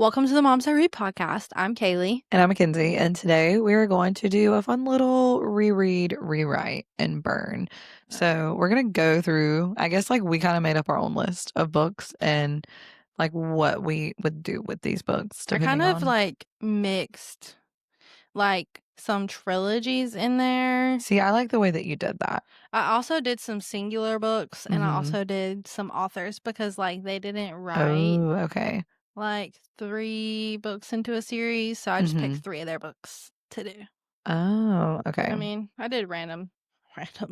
Welcome to the Moms That Read podcast. I'm Kaylee. And I'm Mackenzie, and today we are going to do a fun little reread, rewrite, and burn. So we're going to go through, I guess, like we kind of made up our own list of books and like what we would do with these books, I kind depending of on. like mixed like some trilogies in there. See, I like the way that you did that. I also did some singular books and I Mm-hmm. also did some authors because like they didn't write Oh, okay. like 3 books into a series. So I just picked 3 of their books to do. Oh, okay. I mean, I did random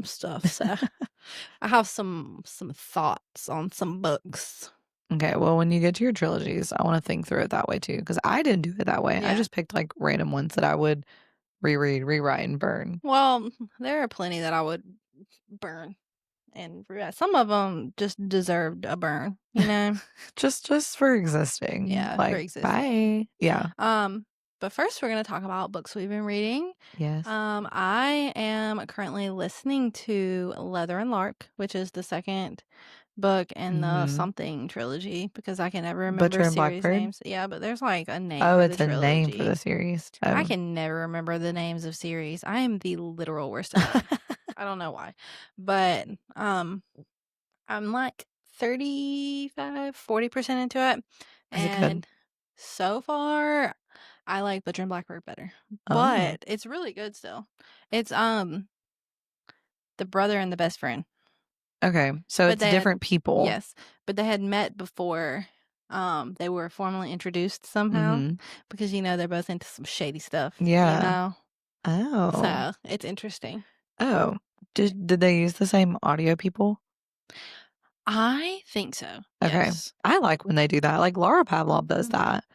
stuff. So I have some thoughts on some books. Okay, well, when you get to your trilogies, I want to think through it that way too, because I didn't do it that way. I Yeah. just picked like random ones that I would reread, rewrite, and burn. Well, there are plenty that I would burn and some of them just deserved a burn, you know? just for existing. Yeah, for Like, existing. bye. Yeah. But first we're going to talk about books we've been reading. Yes. I am currently listening to Leather and Lark, which is the second book in the something trilogy because I can never remember Butcher and series Blackbird? names. Yeah, but there's like a name Oh, for the it's a name for the trilogy. series. I Oh. can never remember the names of series. I am the literal worst at it. I don't know why. But I'm like 35-40% into it. Is it good? So far I like Butcher and Blackbird better. Oh. But it's really good still. It's the brother and the best friend. Okay. So But it's different people. Yes. But they had met before they were formally introduced somehow because they're both into some shady stuff. Yeah. Oh. So it's interesting. Oh. Did they use the same audio people? I think so. Okay. Yes. I like when they do that. Like Laura Pavlov does that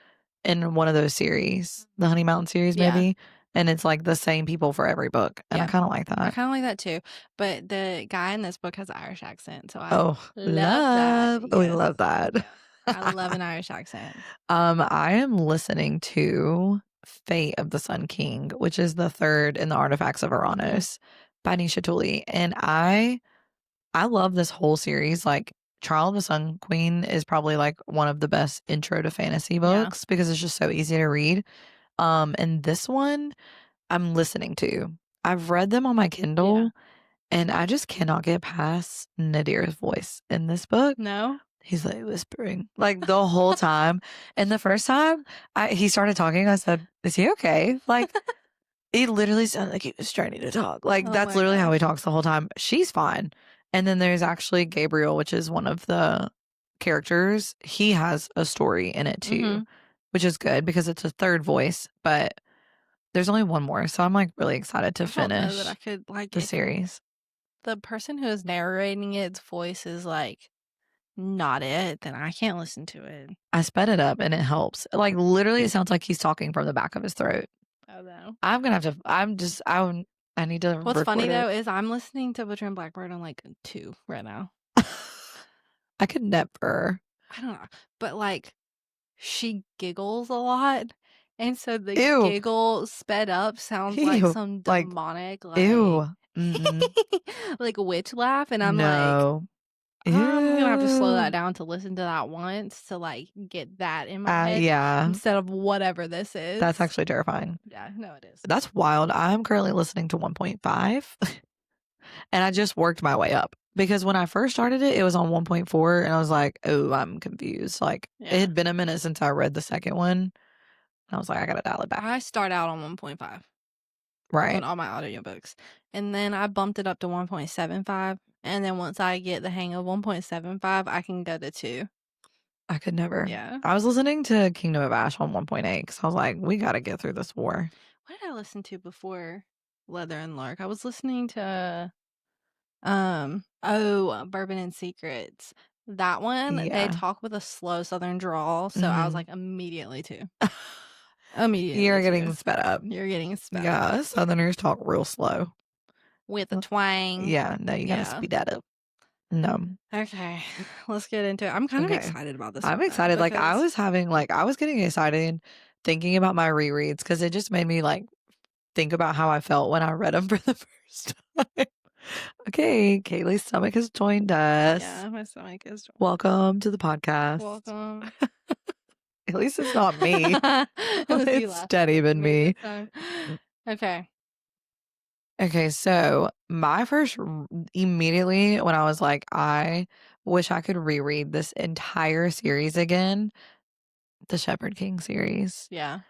in one of those series, the Honey Mountain series, maybe. And it's like the same people for every book. And I kind of like that. I kind of like that too. But the guy in this book has an Irish accent. So I love that. that. We love that. Yeah. I love an Irish accent. I am listening to Fate of the Sun King, which is the third in the Artifacts of Uranus by Nisha Tooley. And I love this whole series. Like Trial of the Sun Queen is probably like one of the best intro to fantasy books because it's just so easy to read. And this one I'm listening to. I've read them on my Kindle and I just cannot get past Nadir's voice in this book. No? He's like whispering like the whole time. And the first time he started talking, I said, "Is he okay?" Like he literally sounded like he was trying to talk. Like that's literally how he talks the whole time. She's fine. And then there's actually Gabriel, which is one of the characters. He has a story in it too, which is good because it's a third voice, but there's only one more. So I'm like really excited to finish that I could like the series. The person who is narrating its voice is like not it, then I can't listen to it. I sped it up and it helps. Like literally it sounds like he's talking from the back of his throat. Oh no. I'm gonna have to I need to What's funny it. though is I'm listening to Butcher and Blackbird on like 2 right now. I could never. I don't know. But like she giggles a lot. And so the giggle sped up sounds like some demonic like like a witch laugh. And I'm like I'm gonna have to slow that down to listen to that once to like get that in my head instead of whatever this is. That's actually terrifying. Yeah, no, it is. That's wild. I'm currently listening to 1.5 and I just worked my way up because when I first started it was on 1.4 and I was like, oh, I'm confused. Like it had been a minute since I read the second one. I was like, I gotta dial it back. I start out on 1.5. Right. On all my audiobooks. And then I bumped it up to 1.75. And then once I get the hang of 1.75, I can go to 2. I could never. Yeah. I was listening to Kingdom of Ash on 1.8 because I was like, we got to get through this war. What did I listen to before Leather and Lark? I was listening to, Bourbon and Secrets. That one, they talk with a slow Southern drawl. So I was like, immediately 2. Immediately. You're getting sped up. You're getting sped up. Yeah, Southerners talk real slow. With a twang. Yeah, no, you gotta speed that up. No. Okay, let's get into it. I'm kind of excited about this. I'm excited. Like I was getting excited thinking about my rereads because it just made me like think about how I felt when I read them for the first time. Okay, Kaylee's stomach has joined us. Yeah, my stomach is joined. Welcome to the podcast. Welcome. At least it's not me. It was you It's laughing not even at me this me. time. Okay. Okay, so my immediately when I was like, I wish I could reread this entire series again, the Shepherd King series. Yeah.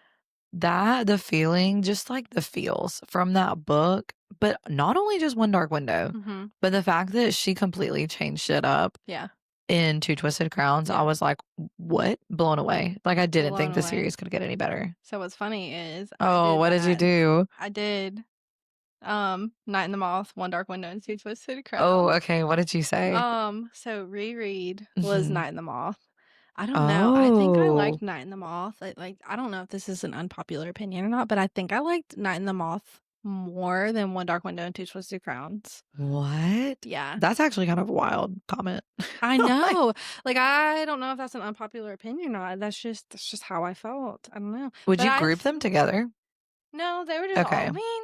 The feeling, just like the feels from that book, but not only just One Dark Window, Mm-hmm. but the fact that she completely changed it up Yeah. in Two Twisted Crowns, I Yeah. was like, what? Blown away. Like, I didn't Blown think the away. series could get any better. So what's funny is I Oh, did what did you that. do? I did Night in the Moth, One Dark Window, and Two Twisted Oh, Crowns. okay. What did you say? So Reread was Mhm. Night in the Moth. I don't know. I think I Oh, liked Night in the Moth. Like I don't know if this is an unpopular opinion or not, but I think I liked Night in the Moth more than One Dark Window and Two Twisted Crowns. what? Yeah. That's actually kind of a wild comment. I Like, know. Like I don't know if that's an unpopular opinion or not. That's just how I felt. I don't know. would But you I group them together? no, they were just all Okay. I mean,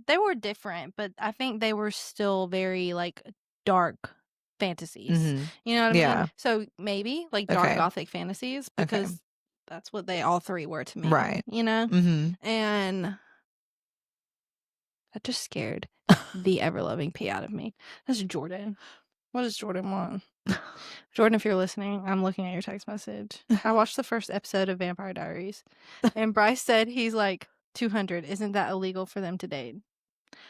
they were different, but I think they were still very like dark fantasies. Mhm. You know what I mean? Yeah. So maybe like dark Okay. gothic fantasies Okay. because that's what they all three were to me, Right. you know? Mhm. And that just scared the ever loving pee out of me. That's Jordan. What does Jordan want? Jordan, if you're listening, I'm looking at your text message. I watched the first episode of Vampire Diaries, and Bryce said he's like 200. Isn't that illegal for them to date?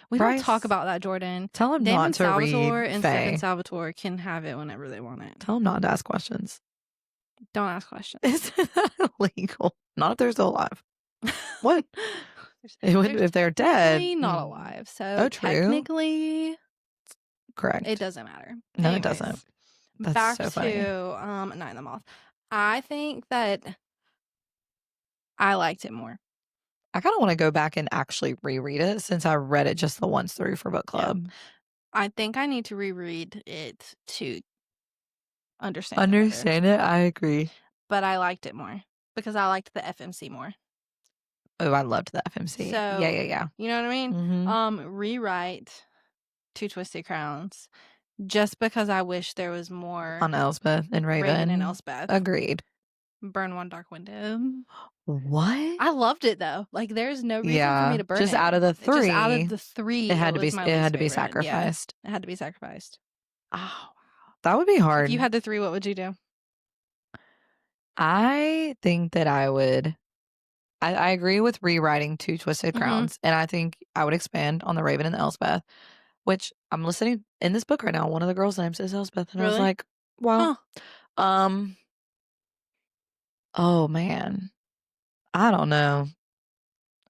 We don't talk Bryce, about that, Jordan. tell him not Damon to Salvatore read and Stefan Faye. Salvatore can have it whenever they want it. Tell him not to ask questions. Don't ask questions. Isn't that illegal? Not if they're still alive. What? They're If they're dead. technically not alive, so Oh, true. technically it Correct. doesn't matter. No, it doesn't. Anyways, That's back so funny. to Night in the Moth. I think that I liked it more. I kind of want to go back and actually reread it since I read it just the once through for book Yeah. club. I think I need to reread it to understand it better. Understand it? I agree. But I liked it more because I liked the FMC more. Oh, I loved the FMC. Yeah, So, yeah, yeah. you know what I mean? Rewrite Two Twisted Crowns just because I wish there was more On Elspeth and Raven and Raven. Elspeth. Agreed. Burn One Dark Window. What? I loved it though. Like there's no reason for me Yeah. to burn Just it. out of the Just out of three, the three, it was my it least had to be favorite. Yeah. sacrificed. It had to be sacrificed. Oh, that would be If you hard. had the three, what would you do? I think that I agree with rewriting Two Twisted Mm-hmm. Crowns, and I think I would expand on the Raven and the Elspeth, which I'm listening in this book right now. One of the girls' names is Elspeth, and I was Really? like, wow. Huh. Um, oh man, I don't know.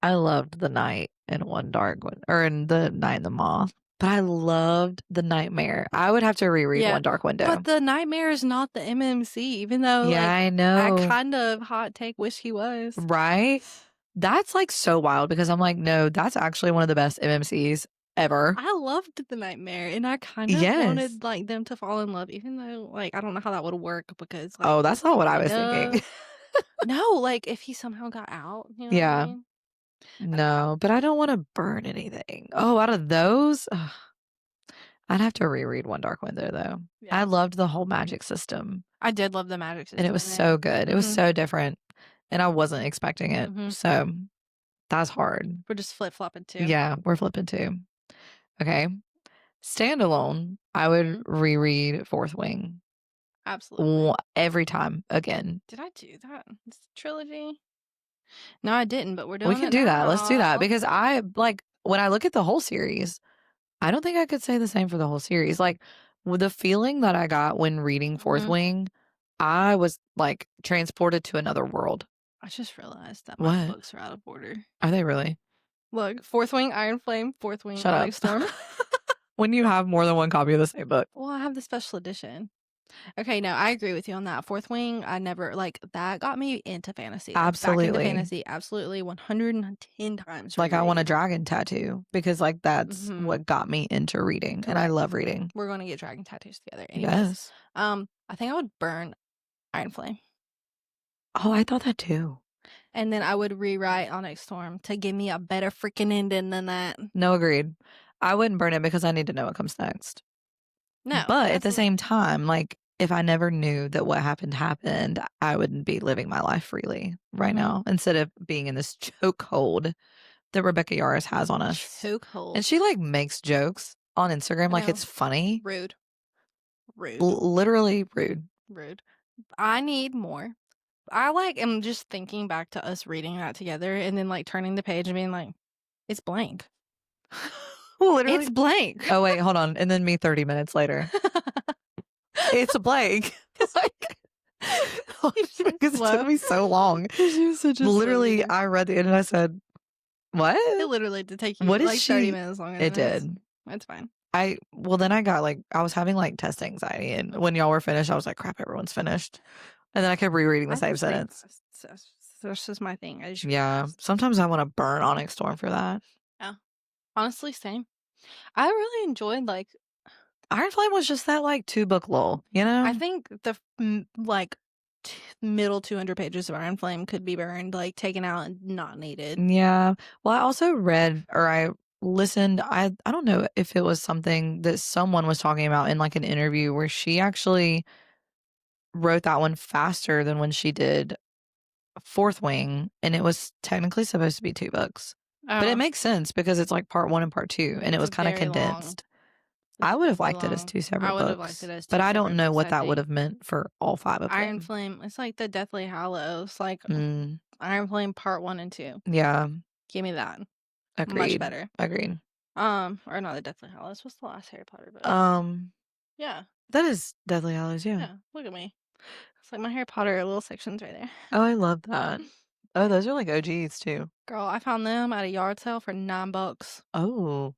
I loved the night in One Dark One, or in the Night in the Moth, but I loved the Nightmare. I would have to reread Yeah. One Dark Window. But the Nightmare is not the MMC, even though Yeah, like I I know, kind of hot take wish he was. right? That's like so wild because I'm like, no, that's actually one of the best MMCs ever. I loved the Nightmare and I kind of Yes. wanted like them to fall in love, even though like I don't know how that would work because like Oh, that's not what I was kind thinking. of no, like if he somehow got out, you know what I Yeah. mean? No, but I don't want to burn anything. Oh, out of those, ugh, I'd have to reread One Dark Window though. I Yeah. loved the whole magic system, I did love the magic and it system was in it. so good. It was so different, and I wasn't expecting it. Mm-hmm. So that's hard. We're just flip flopping too. Yeah, we're flipping too. Okay. Standalone, I would reread Fourth Wing Absolutely. every time again. Did I do that? This trilogy? No, I didn't, but we're We doing can it do that. Let's do that now. because I like when I look at the whole series, I don't think I could say the same for the whole series. Like with the feeling that I got when reading Fourth Mhm. Wing, I was like transported to another world. I just realized that my What? books are out of order. Are they really? Look, Fourth Wing, Iron Flame, Fourth Wing, Shut up. Onyx Storm. When you have more than one copy of the same book. Well, I have the special edition. Okay, no, I agree with you on that. Fourth Wing, I never like that got me into fantasy. Like, back into Absolutely. fantasy, absolutely 110 times. Like I want a reread. dragon tattoo because like that's what got me into reading, and I love reading. We're going to get dragon tattoos together. Anyways, Yes. I think I would burn Iron Flame. Oh, I thought that too. And then I would rewrite Onyx Storm to give me a better freaking ending than that. No, agreed. I wouldn't burn it because I need to know what comes next. No. But at the same time, like if I never knew that what happened, I wouldn't be living my life freely right now instead of being in this chokehold that Rebecca Yarros has on us. Chokehold. And she like makes jokes on Instagram like it's funny. Rude. Literally rude. I need more. I like am just thinking back to us reading that together and then like turning the page and being like, it's blank. Literally. It's blank. Oh wait, hold on. And then me 30 minutes later. It's a blank. Like, because it took me so long. Literally, I read the end and I said, what? It literally did take you What is like 30 minutes longer. It did. That's fine. Then I got like, I was having like test anxiety. And when y'all were finished, I was like, crap, everyone's finished. And then I kept rereading the same sentence. That's just my thing. Yeah. Sometimes I want to burn Onyx Storm for that. Yeah. Honestly, same. I really enjoyed like Iron Flame was just that like 2-book lull, you know? I think the like middle 200 pages of Iron Flame could be burned, like taken out and not needed. Yeah. Well, I also read or I listened. I don't know if it was something that someone was talking about in like an interview where she actually wrote that one faster than when she did Fourth Wing, and it was technically supposed to be 2 books. But it makes sense because it's like part 1 and part 2, and it was kind of condensed. I would have liked it as 2 separate books, but I don't know what that would have meant for all 5 of them. Iron Flame, it's like the Deathly Hallows, like Iron Flame part 1 and 2. Yeah. Give me that. Agreed. Much better. Agreed. Or not the Deathly Hallows. What's the last Harry Potter book? Yeah. That is Deathly Hallows, yeah. Yeah, look at me. It's like my Harry Potter little sections right there. Oh, I love that. Oh, those are like OGs too. Girl, I found them at a yard sale for $9. Oh.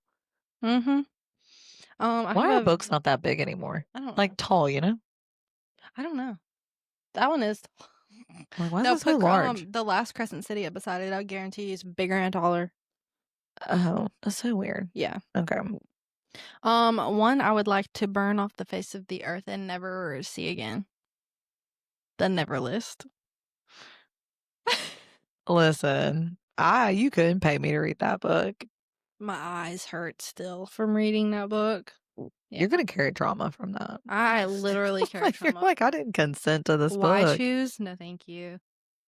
Mm-hmm. Why are books not that big anymore? I don't know. Like tall, you know? I don't know. That one is. Like, why is it so large? The last Crescent City up beside it, I guarantee you, is bigger and taller. Oh, that's so weird. Yeah. Okay. One I would like to burn off the face of the earth and never see again. The Never List. Listen, you couldn't pay me to read that book. My eyes hurt still from reading that book. Yeah. You're gonna carry trauma from that. I literally carry trauma. Like, I didn't consent to this book. Why choose? No, thank you.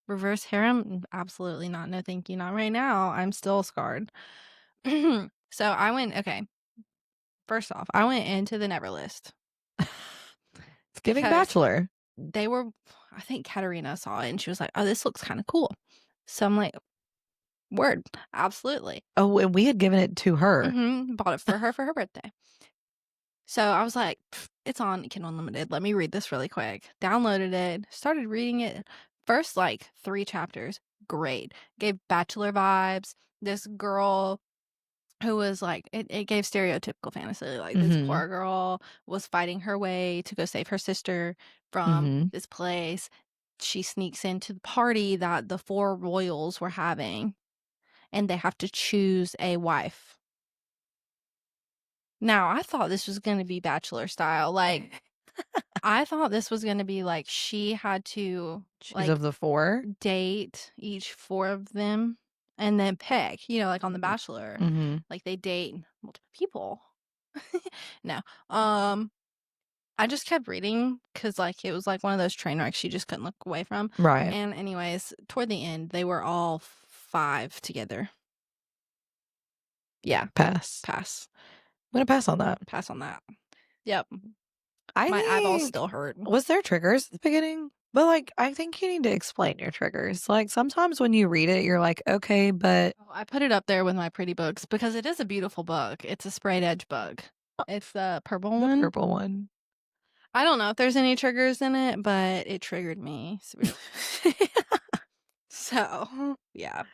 Reverse harem? Absolutely not. No, thank you. Not right now. I'm still scarred. So I went. Okay. First off, I went into the Never List. It's giving Bachelor. They were. I think Katarina saw it and she was like, "Oh, this looks kind of cool." So I'm like, "Word, absolutely." Oh, and we had given it to her. Bought it for her birthday. So I was like, it's on Kindle Unlimited. Let me read this really quick. Downloaded it, started reading it. First, like 3 chapters, great. Gave Bachelor vibes. This girl who was like, it gave stereotypical fantasy. Like this poor girl was fighting her way to go save her sister from this place. She sneaks into the party that the 4 royals were having, and they have to choose a wife. Now, I thought this was going to be Bachelor style. Like, I thought this was going to be like she had to choose of the 4, date each 4 of them and then pick, you know, like on The Bachelor. Like they date multiple people. No. I just kept reading because like it was like one of those train wrecks you just couldn't look away from. Right. And anyways, toward the end, they were all 5 together. Yeah. Pass. I'm gonna pass on that. Pass on that. Yep. My eyeballs still hurt. Was there triggers at the beginning? But like, I think you need to explain your triggers. Like sometimes when you read it, you're like, okay, but I put it up there with my pretty books because it is a beautiful book. It's a sprayed edge book. It's the purple one. The purple one. I don't know if there's any triggers in it, but it triggered me. So yeah.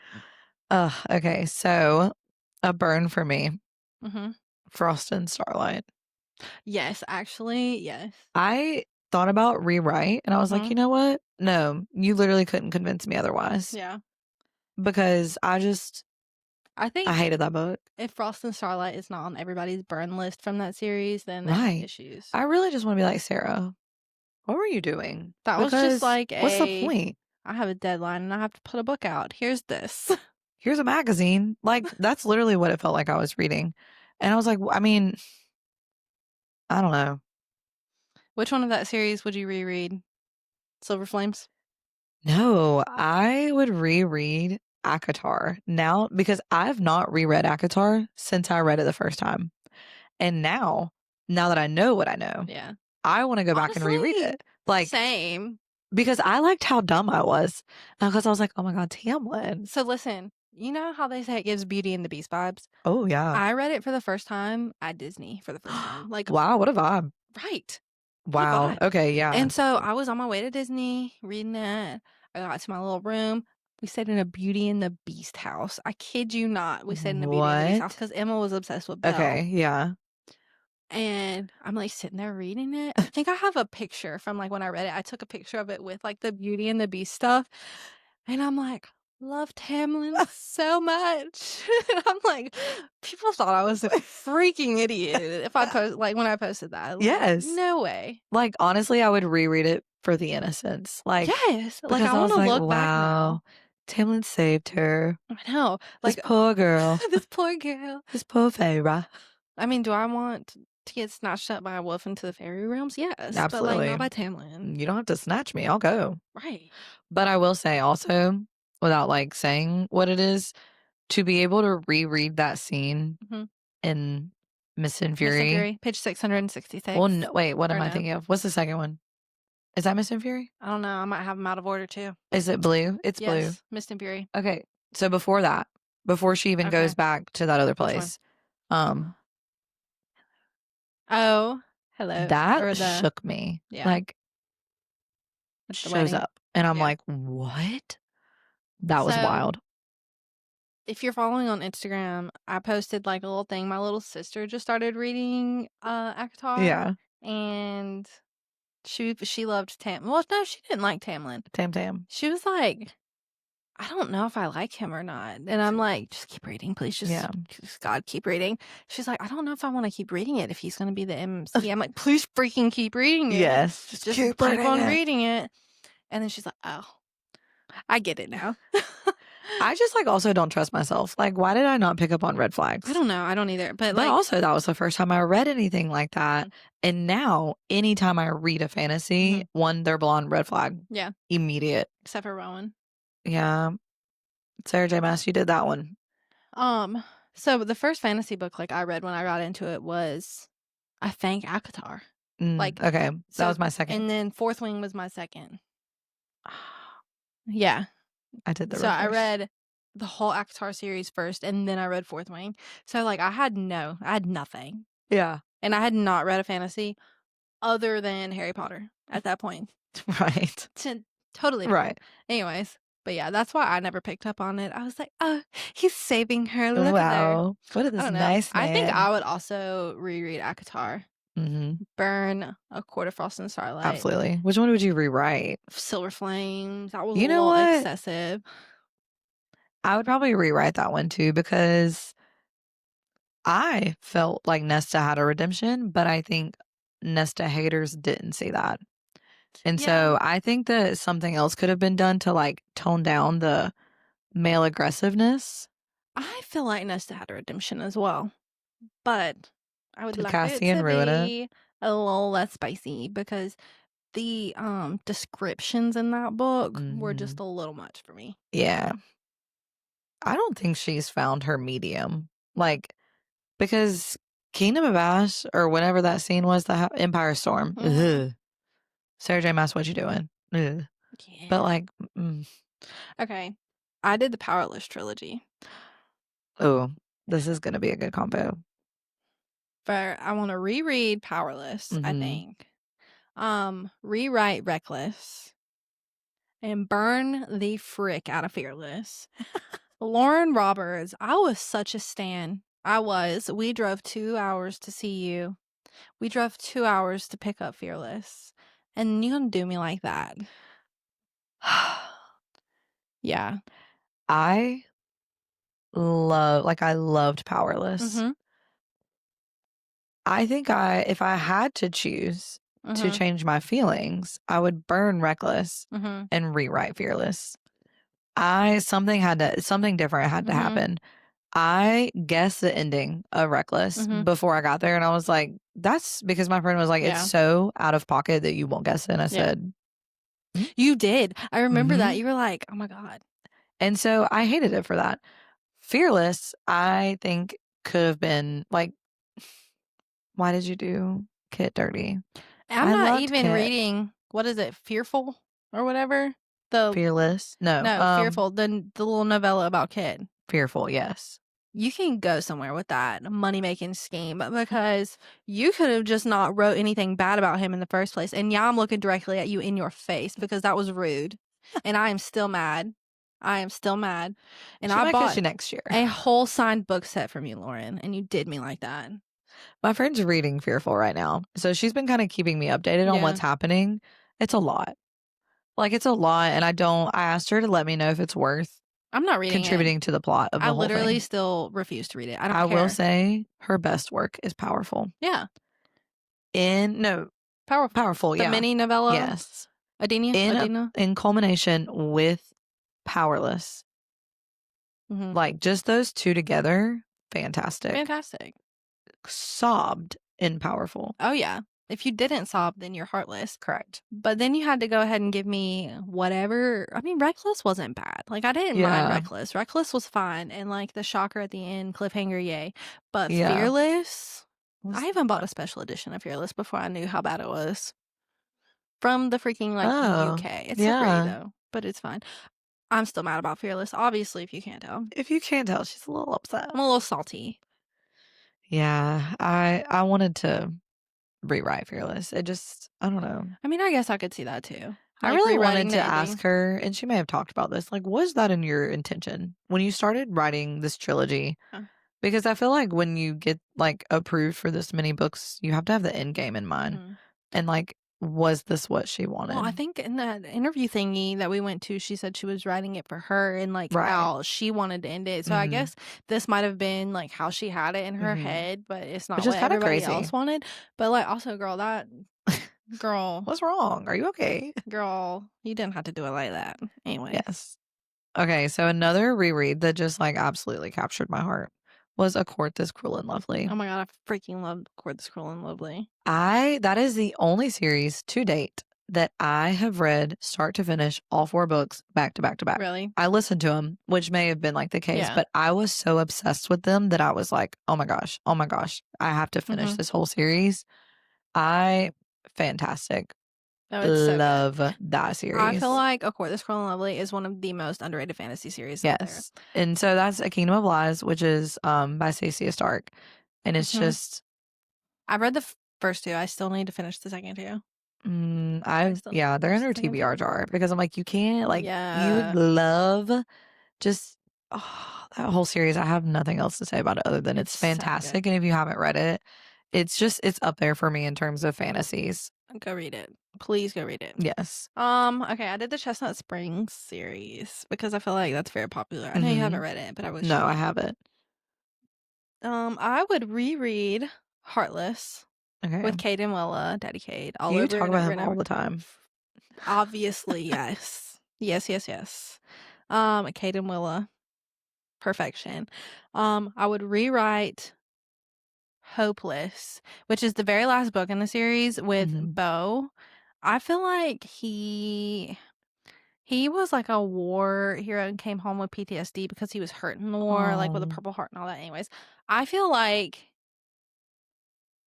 Okay. So a burn for me. Frost and Starlight. Yes, actually, yes. I thought about Rewrite and I was like, you know what? No, you literally couldn't convince me otherwise. Yeah. Because I think I hated that book. If Frost and Starlight is not on everybody's burn list from that series, then they have issues. I really just want to be like, Sarah, what were you doing? That was just like what's the point? I have a deadline and I have to put a book out. Here's this. Here's a magazine. Like, that's literally what it felt like I was reading. And I was like, I mean, I don't know. Which one of that series would you reread? Silver Flames? No, I would reread ACOTAR now because I've not reread ACOTAR since I read it the first time. And now that I know what I know, Yeah. I want to go back and reread Honestly, it. Like, same. because I liked how dumb I was. Because I was like, oh my God, Tamlin. So listen, you know how they say it gives Beauty and the Beast vibes? Oh, yeah. I read it for the first time at Disney for the first time. Like, Wow, what a vibe. right. What a Wow. vibe. Okay, yeah. And so I was on my way to Disney reading it. I got to my little room. We stayed in a Beauty and the Beast house. I kid you not. We stayed in a Beauty and the Beast house What? because Emma was obsessed with Belle. Okay, yeah. And I'm like sitting there reading it. I think I have a picture from like when I read it. I took a picture of it with like the Beauty and the Beast stuff. And I'm like, love Tamlin so much. I'm like, people thought I was a freaking idiot if I post like when I posted that. Like, Yes. no way. Like, honestly, I would reread it for the innocence. Like, Yes. Like because I I want was to like, look back now. wow, Tamlin saved her. I know. This Like poor girl. this poor girl. This poor Feyre. I mean, do I want to get snatched up by a wolf into the fairy realms? Yes. But like Absolutely. not by Tamlin. You don't have to snatch me. I'll go. Right. But I will say also, without like saying what it is, to be able to reread that scene Mhm. in Mist and Mist and Fury. Fury, page 666. Well, no, wait, what am Or I no? thinking of? What's the second one? Is that Mist and Fury? I don't know. I might have them out of order too. Is it blue? It's blue. Yes, Mist and Fury. Okay. So before that, before she even Okay. goes back to that other Which one? place, Oh, hello. that Or the shook me. yeah, Like, with the shows wedding. up. And I'm Yeah. like, what? That was So, wild. if you're following on Instagram, I posted like a little thing. My little sister just started reading ACOTAR. Yeah. And she loved Tam. Well, no, she didn't like Tamlin. Tam. She was like, I don't know if I like him or not. And I'm like, just keep reading, please. Just God, keep reading. She's like, I don't know if I want to keep reading it if he's going to be the MC. I'm like, please freaking keep reading it. Yes. Just keep on reading it. And then she's like, oh, I get it now. I just like also don't trust myself. Like, why did I not pick up on red flags? I don't know. I don't either. But like, also, that was the first time I read anything like that. And now, anytime I read a fantasy, one, they're blonde, red flag. Yeah. Immediate. Except for Rowan. Yeah. Sarah J. Maas, you did that one. So the first fantasy book like I read when I got into it was, I think, ACOTAR. Like, okay, that was my second. And then Fourth Wing was my second. Yeah. I did the So reverse. I read the whole ACOTAR series first, and then I read Fourth Wing. So like I had nothing. Yeah. And I had not read a fantasy other than Harry Potter at that point. Right. Totally different. Right. Anyways, but yeah, that's why I never picked up on it. I was like, oh, he's saving her. Look at her. What is this nice man? I think I would also reread ACOTAR. Burn A Court of Frost and Starlight. Absolutely. Which one would you rewrite? Silver Flames. That was a little excessive. I would probably rewrite that one too because I felt like Nesta had a redemption, but I think Nesta haters didn't see that. And so I think that something else could have been done to like tone down the male aggressiveness. I feel like Nesta had a redemption as well, but I would like Cassian it to ruin be a little less spicy because the descriptions in that book were just a little much for me. Yeah. I don't think she's found her medium. Like, because Kingdom of Ash or whenever that scene was, the Empire Storm. Sarah J. Maas, what you doing? Yeah. But like, okay, I did the Powerless trilogy. Oh, this is gonna be a good combo. But I want to reread Powerless. I think, rewrite Reckless, and burn the frick out of Fearless. Lauren Roberts, I was such a stan. I was. We drove 2 hours to see you. We drove 2 hours to pick up Fearless. And you gonna do me like that? Yeah. I loved Powerless. I think if I had to choose to change my feelings, I would burn Reckless and rewrite Fearless. Something different had to happen. I guessed the ending of Reckless before I got there, and I was like, that's because my friend was like, it's Yeah. so out of pocket that you won't guess it. And I said, You did. I remember that. Mhm. You were like, oh my God. And so I hated it for that. Fearless, I think, could have been like, why did you do Kit dirty? I'm I not loved even Kit. reading, what is it, Fearful or whatever? The Fearless. No, No, Fearful, the little novella about Kit. Fearful, yes. You can go somewhere with that money-making scheme because you could have just not wrote anything bad about him in the first place. And yeah, I'm looking directly at you in your face because that was rude. And I am still mad. I am still mad. And She I might catch bought you next year. a whole signed book set from you, Lauren, and you did me like that. My friend's reading Fearful right now. So she's been kind of keeping me updated on Yeah. what's happening. It's a lot. Like, it's a lot. And I asked her to let me know if it's worth I'm not reading contributing it. to the plot of I the whole literally thing. still refuse to read it. I don't I care. will say her best work is Powerful. Yeah. Powerful, The yeah. mini novella. Yes. Adina. In culmination with Powerless. Mm-hmm. Like, just those two together, fantastic. Fantastic. Sobbed in Powerful. Oh, yeah. If you didn't sob, then you're heartless. Correct. But then you had to go ahead and give me whatever. I mean, Reckless wasn't bad. Like, I didn't mind Reckless. Reckless was fine. And, like, the shocker at the end, cliffhanger, yay. But Fearless, I even bought a special edition of Fearless before I knew how bad it was. From the freaking, like, UK. It's so pretty, though. But it's fine. I'm still mad about Fearless, obviously, if you can't tell. If you can't tell, she's a little upset. I'm a little salty. Yeah, I wanted to rewrite Fearless. It just, I don't know. I mean, I guess I could see that too. I really wanted to ask her, and she may have talked about this, like, was that in your intention when you started writing this trilogy? Because I feel like when you get, like, approved for this many books, you have to have the end game in mind. Mhm. And, like, was this what she wanted? Well, I think in that interview thingy that we went to, she said she was writing it for her and, like, how she wanted to end it. So I guess this might have been, like, how she had it in her head, but it's not Which is what kinda everybody crazy. else wanted. But, like, also, girl, girl, What's wrong? Are you okay? girl, you didn't have to do it like that. Anyway. Yes. Okay, so another reread that just, like, absolutely captured my heart was A Court This Cruel and Lovely. Oh my God, I freaking love Court This Cruel and Lovely. That is the only series to date that I have read start to finish, all 4 books back to back to back. Really? I listened to them, which may have been, like, the case, but I was so obsessed with them that I was like, oh my gosh, I have to finish this whole series. Fantastic. Oh, it's so Love good. that series. I feel like A Court This Cruel and Lovely is one of the most underrated fantasy series out there. Yes. And so that's A Kingdom of Lies, which is by Stacey Stark. And it's just, I've read the first 2. I still need to finich the second 2. they're in her TBR jar because I'm like, you can't, like, you would love just, that whole series. I have nothing else to say about it other than it's fantastic. So and if you haven't read it, it's up there for me in terms of fantasies. Go read it. Please go read it. Yes. Okay, I did the Chestnut Springs series because I feel like that's very popular. I know you haven't read it, but I wish No, you I would. haven't. I would reread Heartless with Cade and Willa, Daddy Cade, all you over talk and about over him and all over. the time. Obviously, yes. Yes. Cade and Willa. Perfection. I would rewrite Hopeless, which is the very last book in the series with Beau. I feel like he was like a war hero and came home with PTSD because he was hurt in the war, like with a purple heart and all that. Anyways, I feel like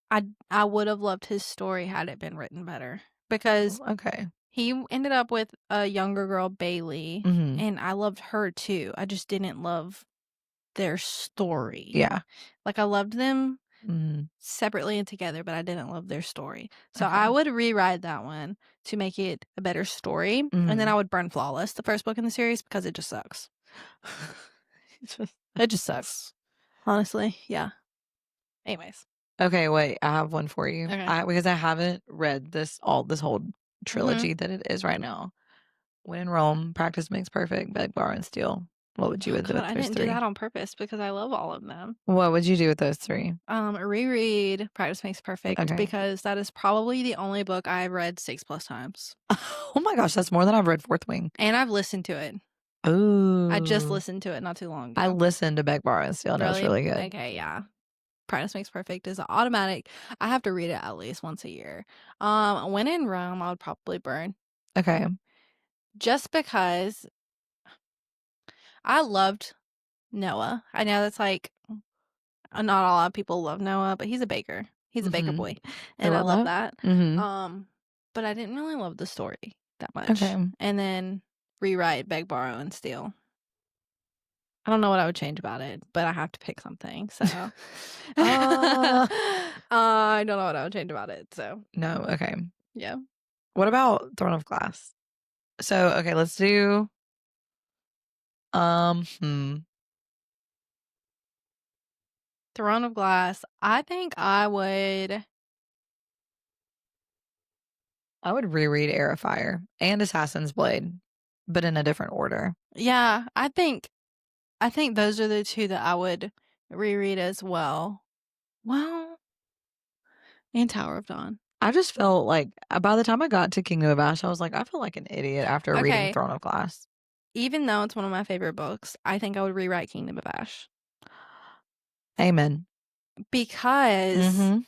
I would have loved his story had it been written better because he ended up with a younger girl, Bailey, and I loved her too. I just didn't love their story. Yeah. Like I loved them separately and together, but I didn't love their story. So I would rewrite that one to make it a better story. And then I would burn Flawless, the first book in the series, because it just sucks. It just sucks. Honestly, yeah. Anyways. Okay, wait, I have one for you. Okay. Because I haven't read this whole trilogy that it is right now. When in Rome, Practice Makes Perfect, Beg, Borrow, and Steal. What would you do with those I didn't 3? do that on purpose because I love all of them. What would you do with those 3? Reread Practice Makes Perfect because that is probably the only book I've read 6+ times. Oh my gosh, that's more than I've read Fourth Wing. And I've listened to it. Ooh. I just listened to it not too long ago. I listened to Beg, Borrow, and Steal, and it was really good. Okay, yeah. Practice makes perfect is automatic. I have to read it at least once a year. When in Rome, I would probably burn. Okay. Just because I loved Noah. I know that's like not a lot of people love Noah, but he's a baker. He's a baker boy, I and I love love that. that. But I didn't really love the story that much. Okay. And then Rewrite, Beg, Borrow, and Steal. I don't know what I would change about it, but I have to pick something. So I don't know what I would change about it. So No, okay. yeah. What about Throne of Glass? So, okay, let's do Throne of Glass. I think I would reread Air of Fire and Assassin's Blade, but in a different order. Yeah, I think those are the two that I would reread as well. Well, and Tower of Dawn. I just felt like by the time I got to Kingdom of Ash, I was like, I feel like an idiot after reading Okay. Throne of Glass. Even though it's one of my favorite books, I think I would rewrite Kingdom of Ash. Amen. Because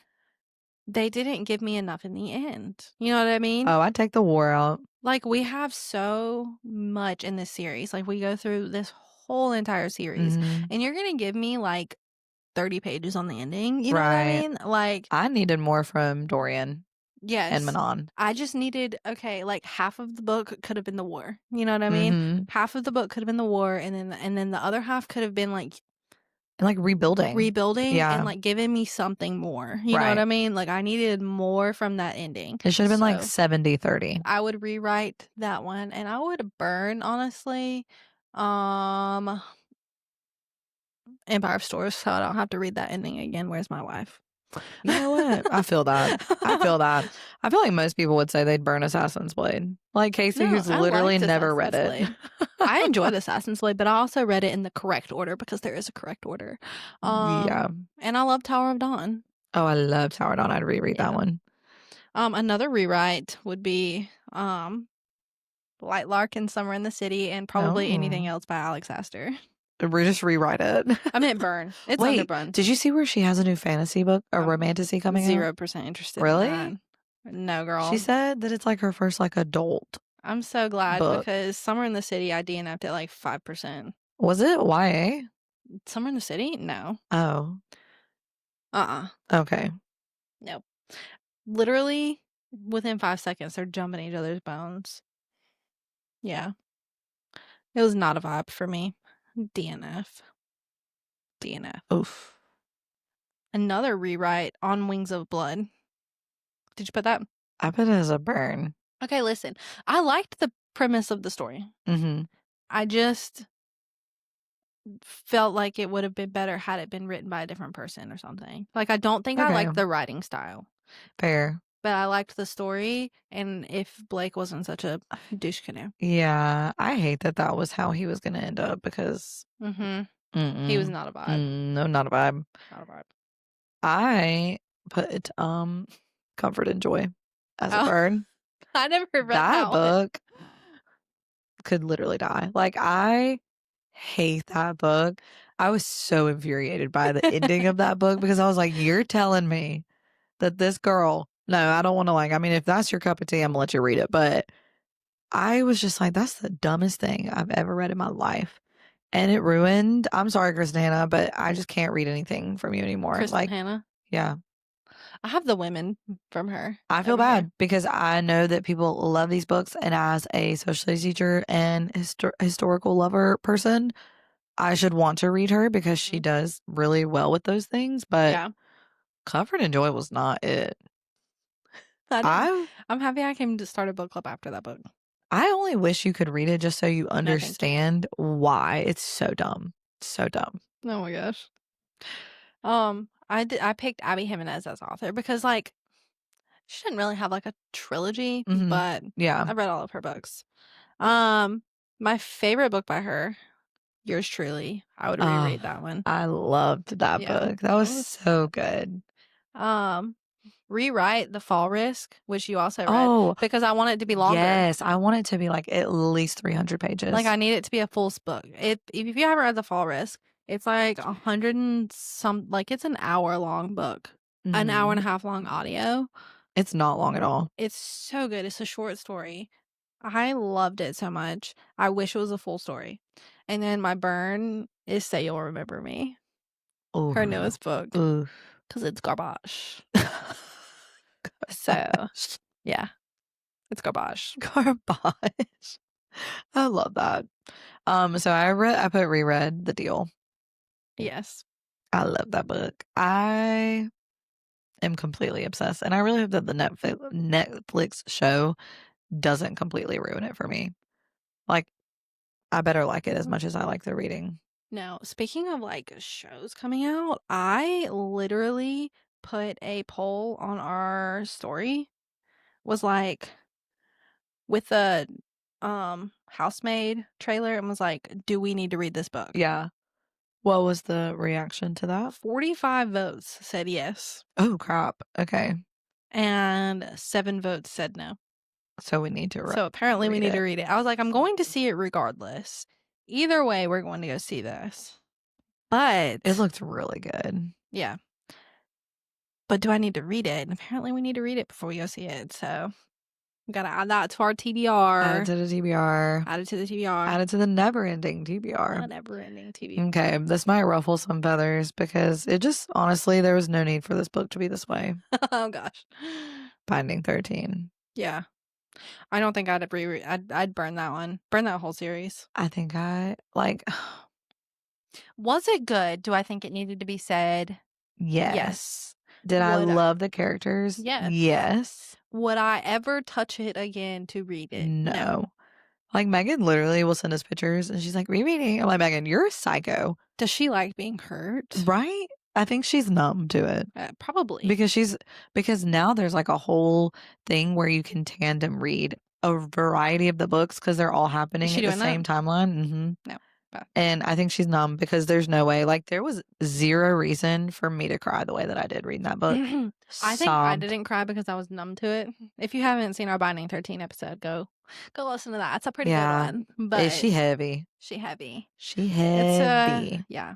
they didn't give me enough in the end. You know what I mean? Oh, I'd take the war out. Like, we have so much in this series. Like, we go through this whole entire series, and you're going to give me like 30 pages on the ending. You know what I mean? Like, I needed more from Dorian. Yes. And Manon. I just needed, like half of the book could have been the war. You know what I mean? Half of the book could have been the war, and then the other half could have been like rebuilding. Yeah. And like giving me something more. You know what I mean? Like, I needed more from that ending. It should have been like 70-30. I would rewrite that one, and I would burn, honestly, Empire of Stores, so I don't have to read that ending again. Where's my wife? You know what? I feel that. I feel like most people would say they'd burn Assassin's Blade. Like Casey, who's literally never read it. I enjoyed Assassin's Blade, but I also read it in the correct order because there is a correct order. Yeah. And I love Tower of Dawn. Oh, I love Tower of Dawn. I'd reread that one. Another rewrite would be Light Lark and Summer in the City, and probably anything else by Alex Astor. We just rewrite it. I meant burn. It's under burn. Did you see where she has a new fantasy book, a romantasy coming out? 0% interested. Really? In that. No, girl. She said that it's like her first like adult. I'm so glad because Summer in the City I DNF'd at like 5%. Was it YA? Summer in the City? No. Oh. Okay. Nope. Literally within 5 seconds they're jumping each other's bones. Yeah. It was not a vibe for me. DNF. Oof. Another rewrite, On Wings of Blood. Did you put that? I put it as a burn. Okay, listen. I liked the premise of the story. I just felt like it would have been better had it been written by a different person or something. Like, I don't think I liked the writing style. Fair. But I liked the story, and if Blake wasn't such a douche canoe. Yeah, I hate that was how he was going to end up because he was not a vibe. No, not a vibe. Not a vibe. I put Comfort and Joy as a burn. I never read that book. Could literally die. Like, I hate that book. I was so infuriated by the ending of that book because I was like, you're telling me that this girl, no, I don't want to I mean, if that's your cup of tea, I'm gonna let you read it. But I was just like, that's the dumbest thing I've ever read in my life. And it ruined, I'm sorry, Kristen Hannah, but I just can't read anything from you anymore. Kristen Hannah? Yeah. I have the women from her. I feel bad because I know that people love these books. And as a social studies teacher and historical lover person, I should want to read her because she does really well with those things. But Comfort and Joy was not it. I'm happy I came to start a book club after that book. I only wish you could read it just so you understand why it's so dumb. So dumb. Oh my gosh. I picked Abby Jimenez as author because like she didn't really have like a trilogy, but I've read all of her books. My favorite book by her, Yours Truly. I would reread that one. I loved that book. That was so good. Rewrite The Fall Risk, which you also read because I want it to be longer. Yes, I want it to be like at least 300 pages. Like, I need it to be a full book. If you haven't read The Fall Risk, It's like 100 and some, like it's an hour long book, an hour and a half long audio. It's not long at all. It's so good. It's a short story. I loved it so much. I wish it was a full story. And then my burn is Say You'll Remember Me, Oh, her newest book, ooh. because it's garbage. So, yeah, it's garbage. Garbage. I love that. So I put Reread The Deal. Yes. I love that book. I am completely obsessed, and I really hope that the Netflix show doesn't completely ruin it for me. Like, I better like it as much as I like the reading. Now, speaking of like shows coming out, I literally put a poll on our story, was like with the housemaid trailer, and was like, do we need to read this book? Yeah. What was the reaction to that? 45 votes said yes, Oh, crap. Okay. and 7 votes said no. So we need to So apparently we read need to it. read it. I was like, I'm going to see it regardless. Either way, we're going to go see this. But It looked really good. yeah. But do I need to read it? And apparently we need to read it before we go see it. So we gotta add that to our TBR. Add it to the TBR. Add it to the TBR. Add it to the never-ending TBR. Never-ending TBR. Okay, this might ruffle some feathers because it just, honestly, there was no need for this book to be this way. Oh gosh. Binding 13. Yeah. I don't think I'd reread. I'd burn that one. Burn that whole series. I think I, like, Was it good? Do I think it needed to be said? yes. Did I Would love the characters? Yes. Yes. Would I ever touch it again to read it? No. Like, Megan literally will send us pictures and she's like, rereading. I'm like, Megan, you're a psycho. Does she like being hurt? Right? I think she's numb to it. Probably. Because now there's like a whole thing where you can tandem read a variety of the books because they're all happening at the same timeline. Mm-hmm. No. And I think she's numb because there's no way. Like, there was zero reason for me to cry the way that I did reading that book. I think I didn't cry because I was numb to it. If you haven't seen our Binding 13 episode, go listen to that. It's a pretty good one. But is she heavy? She heavy. She heavy. Yeah.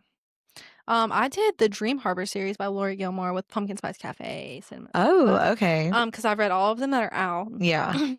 I did the Dream Harbor series by Lori Gilmore with Pumpkin Spice Cafe. Okay. Because I've read all of them that are out. Yeah.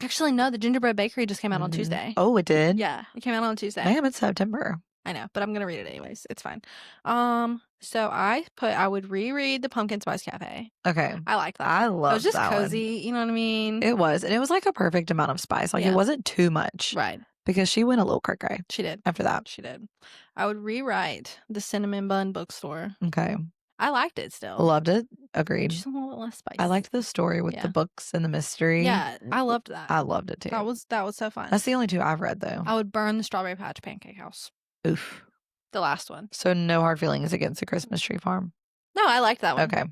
Actually, no, the Gingerbread Bakery just came out on Tuesday. Oh, it did? Yeah, it came out on Tuesday. Damn, it's September. I know, but I'm gonna read it anyways. It's fine. So I would reread the Pumpkin Spice Cafe. Okay. I like that. I love that. It was just cozy, you know what I mean? It was. And it was like a perfect amount of spice. Like, it wasn't too much. Right. Because she went a little cray-cray. She did. After that. She did. I would rewrite the Cinnamon Bun Bookstore. Okay. I liked it still. Loved it. Agreed. Just a little less spicy. I liked the story with the books and the mystery. Yeah, I loved that. I loved it too. That was so fun. That's the only two I've read though. I would burn the Strawberry Patch Pancake House. Oof. The last one. So no hard feelings against the Christmas Tree Farm. No, I liked that one. Okay.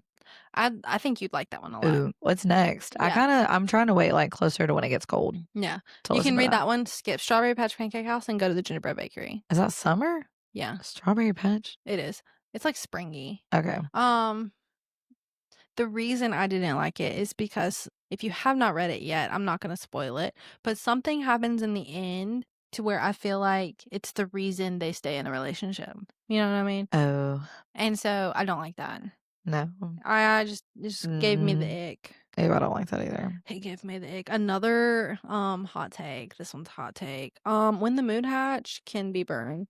I think you'd like that one a lot. Ooh, what's next? Yeah. I'm trying to wait like closer to when it gets cold. Yeah. You can read that one, skip Strawberry Patch Pancake House, and go to the Gingerbread Bakery. Is that summer? Yeah. Strawberry Patch? It is. It's like springy. Okay. The reason I didn't like it is because if you have not read it yet, I'm not going to spoil it, but something happens in the end to where I feel like it's the reason they stay in the relationship. You know what I mean? Oh. And so I don't like that. No. I just gave me the ick. Maybe I don't like that either. It gave me the ick. Another hot take. This one's hot take. When the mood hatch can be burned.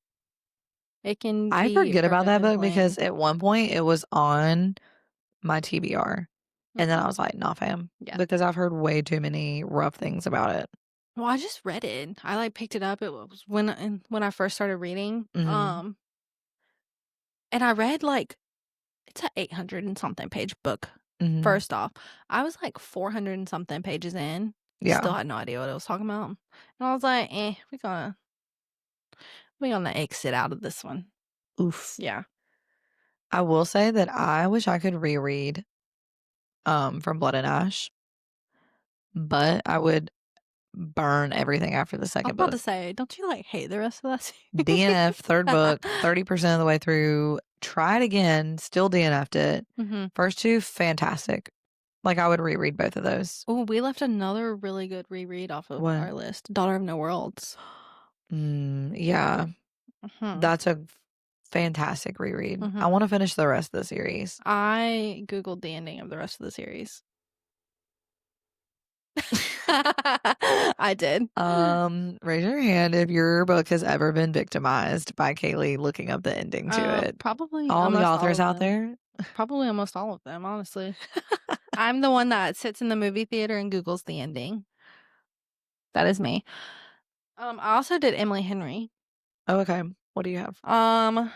It can be I forget about that book because at one point it was on my TBR. And then I was like, nah, fam. Yeah. Because I've heard way too many rough things about it. Well, I just read it. I like picked it up. It was when I first started reading. Mm-hmm. And I read like it's an 800 and something page book. Mm-hmm. First off, I was like 400 and something pages in. Yeah. Still had no idea what it was talking about. And I was like, we're gonna exit out of this one. Oof. Yeah. I will say that I wish I could reread From Blood and Ash, but I would burn everything after the second book. I was about to say, don't you like hate the rest of that? DNF, third book, 30% of the way through. Try it again, still DNF'd it. Mm-hmm. First two, fantastic. Like, I would reread both of those. Oh, we left another really good reread off of our list. Daughter of No Worlds. Yeah. Mm-hmm. That's a fantastic reread. I Mhm. want to finish the rest of the series. I Googled the ending of the rest of the series. I did. Raise your hand if your book has ever been victimized by Kaylee looking up the ending to it. Probably All the almost all authors of out them. there. Probably almost all of them, honestly. I'm the one that sits in the movie theater and Googles the ending. That is me. I also did Emily Henry. Oh, okay. What do you have?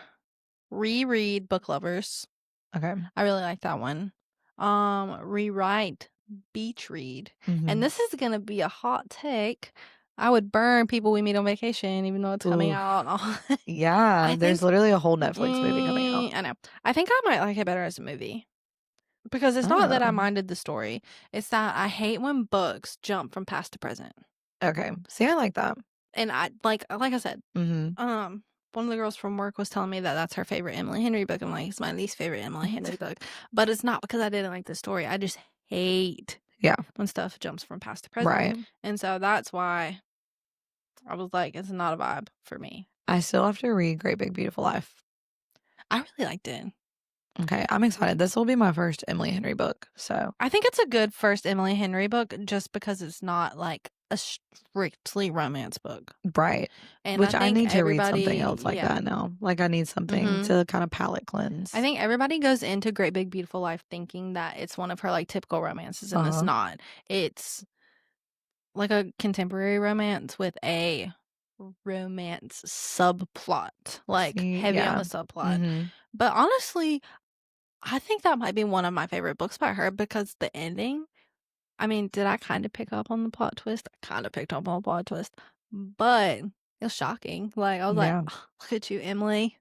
Reread Book Lovers. Okay. I really like that one. Rewrite Beach Read. And Mm-hmm. this is gonna be a hot take. I would burn People We Meet on Vacation, even though it's coming Ooh. out. Yeah, I there's think literally a whole Netflix movie coming out. I know. I think I might like it better as a movie. Because it's not that I Oh, minded the story. It's that I hate when books jump from past to present. okay. See, I like that. And I like I said, Mm-hmm. one of the girls from work was telling me that that's her favorite Emily Henry book. I'm like, it's my least favorite Emily Henry book. But it's not because I didn't like the story. I just hate Yeah, when stuff jumps from past to present. right. And so that's why I was like, it's not a vibe for me. I still have to read Great Big Beautiful Life. I really liked it. Okay, I'm excited. This will be my first Emily Henry book. So, I think it's a good first Emily Henry book just because it's not like a strictly romance book. right. And I Which I think need to read something everybody, else like yeah. that now. Like, I need something Mm-hmm. to kind of palate I cleanse. think everybody goes into Great Big Beautiful Life thinking that it's one of her like typical romances, and it's Uh-huh. not. It's like a contemporary romance with a romance subplot, like See, heavy on yeah. the subplot. Mm-hmm. But honestly, I think that might be one of my favorite books by her because the ending, I mean, did I kind of pick up on the plot twist? I kind of picked up on the plot twist, but it was shocking. Like, I was like, Yeah. "Oh, look at you, Emily.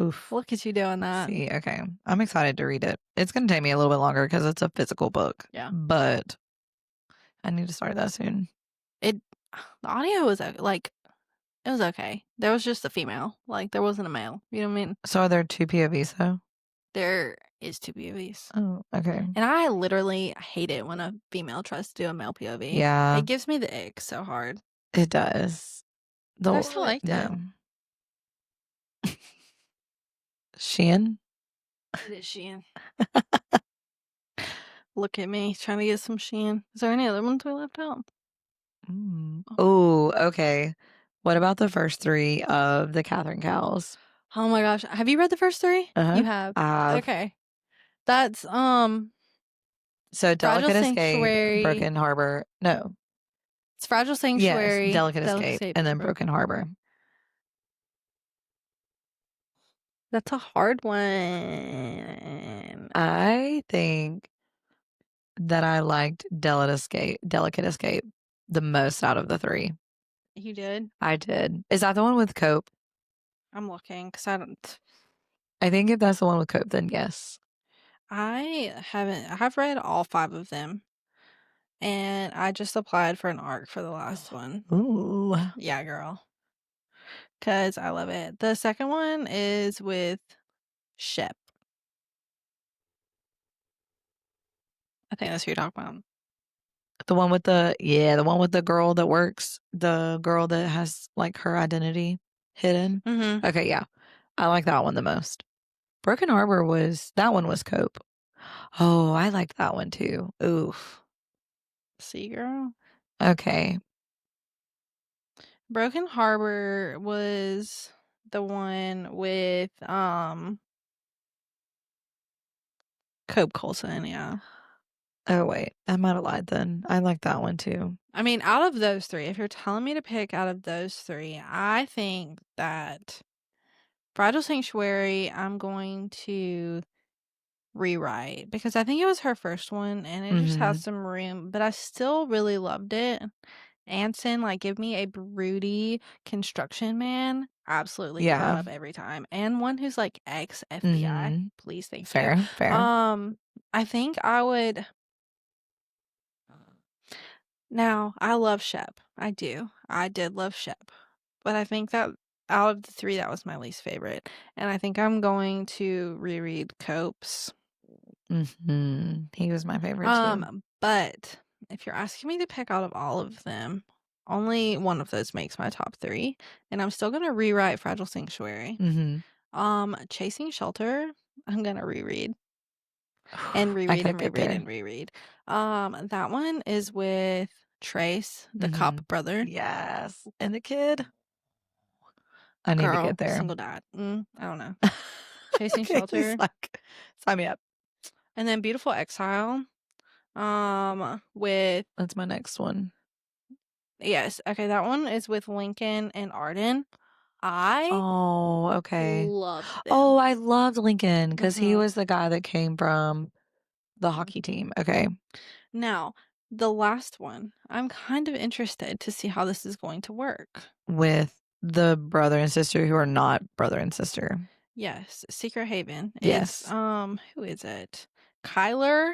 Oof. Look at you doing that." See, okay. I'm excited to read it. It's going to take me a little bit longer because it's a physical book. Yeah. But I need to start that soon. It, the audio was like, it was okay. There was just a female. Like, there wasn't a male. You know what I mean? So are there two POVs though? There is two POVs. Oh, okay. And I literally hate it when a female tries to do a male POV. Yeah, It gives me the ick so hard. it does. But I still liked it. Yeah. Shein? It is Shein. Look at me trying to get some Shein. Is there any other ones we left out? Oh, okay. What about the first three of the Catherine Cowles? Oh my gosh. Have you read the first three? Uh-huh. You have. I have. Okay. That's So Fragile Delicate Escape, Sanctuary. Broken Harbor. No. It's Fragile Sanctuary. Yes, Delicate Escape, and then Broken Harbor. That's a hard one. I think that I liked Delicate Escape the most out of the three. You did? I did. Is that the one with Cope? I'm looking because I don't. I think if that's the one with Cope, then yes. I have read all 5 of them, and I just applied for an ARC for the last one. Ooh. Yeah, girl. Because I love it. The second one is with Shep. I think that's who you're talking about. The one with the girl that works, the girl that has like her identity hidden. Mm-hmm. Okay, yeah. I like that one the most. Broken Harbor that one was Cope. Oh, I like that one too. Oof. See, girl. Okay. Broken Harbor was the one with Cope Colson, yeah. Oh wait, I might have lied then. I like that one too. I mean, out of those 3, if you're telling me to pick out of those 3, I think that Fragile Sanctuary, I'm going to rewrite because I think it was her first one and it just has some room, but I still really loved it. Anson, like, give me a broody construction man. Absolutely Yeah. caught up every time. And one who's like ex FBI. Please, thank Fair, you. fair. I think I would. Now, I love Shep. I do. I did love Shep. But I think that out of the 3, that was my least favorite. And I think I'm going to reread Cope's. He was my favorite too. But if you're asking me to pick out of all of them, only one of those makes my top 3, and I'm still gonna rewrite Fragile Sanctuary. Chasing Shelter, I'm gonna reread. And I reread gotta and get reread there. and reread. That one is with Trace, the cop brother. Yes. And the kid. I need to get Girl, there. single dad. I don't know. Chasing Kaylee's Shelter. like, sign me up. And then Beautiful Exile. With That's my next one. yes, okay, that one is with Lincoln and Arden. I Oh, okay. loved Oh, them. I loved Lincoln because he Mhm. was the guy that came from the hockey team. Okay. Now, the last one, I'm kind of interested to see how this is going to work. With the brother and sister who are not brother and sister. Yes, Secret Haven. It's Yes. who is it? Kyler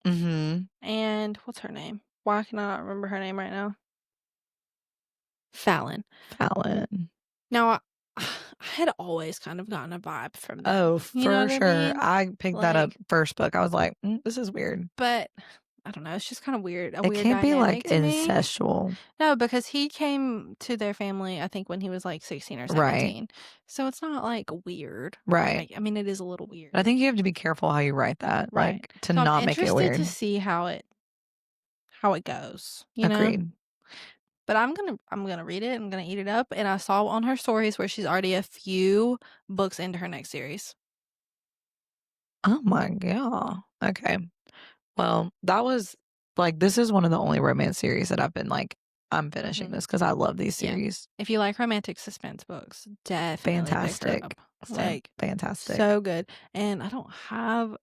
Mm-hmm. and what's her name? Why can I not remember her name right now? Fallon. Fallon. Now, I had always kind of gotten a vibe from Oh, them. You know for what I sure. mean? I picked that up Like, first book. I was like, this is weird. but I don't know. It's just kind of weird, a It weird can't be like dynamic to me. incestual. No, because he came to their family, I think, when he was like 16 or Right. 17. So it's not like weird. Right. Like, I mean, it is a little weird. I think you have to be careful how you write that, Right. like to So I'm not make it interested to weird. see how it goes, you know? Agreed. But I'm gonna read it. I'm gonna eat it up. And I saw on her stories where she's already a few books into her next series. Oh my God. Okay. Well, that was like, this is one of the only romance series that I've been like, I'm finishing Mhm. this because I love these Yeah. series. If you like romantic suspense books, definitely pick her Fantastic. up. Like, Fantastic. so good. And I don't have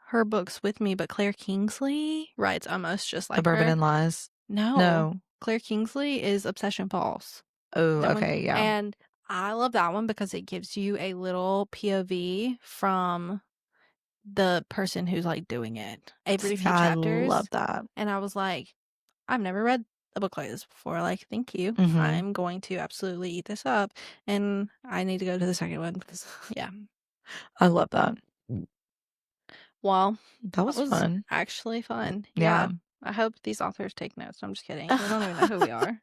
her books with me, but Claire Kingsley writes almost just like Suburban her. and Lies. No, No. Claire Kingsley is Obsession Falls. Oh, That one. okay. Yeah. And I love that one because it gives you a little POV from the person who's like doing it every See, few I love chapters. that. And I was like, I've never read a book like this before. Like, thank you. Mm-hmm. I'm going to absolutely eat this up. And I need to go to the second one because, yeah. I love that. Well, That that was was fun. actually fun. Yeah. Yeah. I hope these authors take notes. I'm just kidding. They don't even know who we are.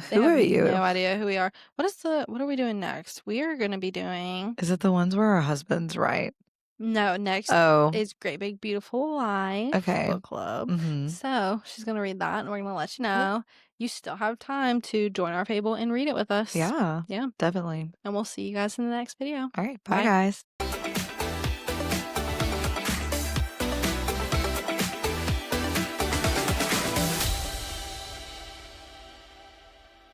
They Who have are you? no idea who we are. What are we doing next? We are going to be doing Is it the ones where our husbands write? no, next Oh, is Great Big Beautiful Life okay. book club. Mm-hmm. So she's gonna read that and we're gonna let you know. You still have time to join our fable and read it with us. Yeah, Yeah. definitely. And we'll see you guys in the next video. All right. Bye, Bye. guys.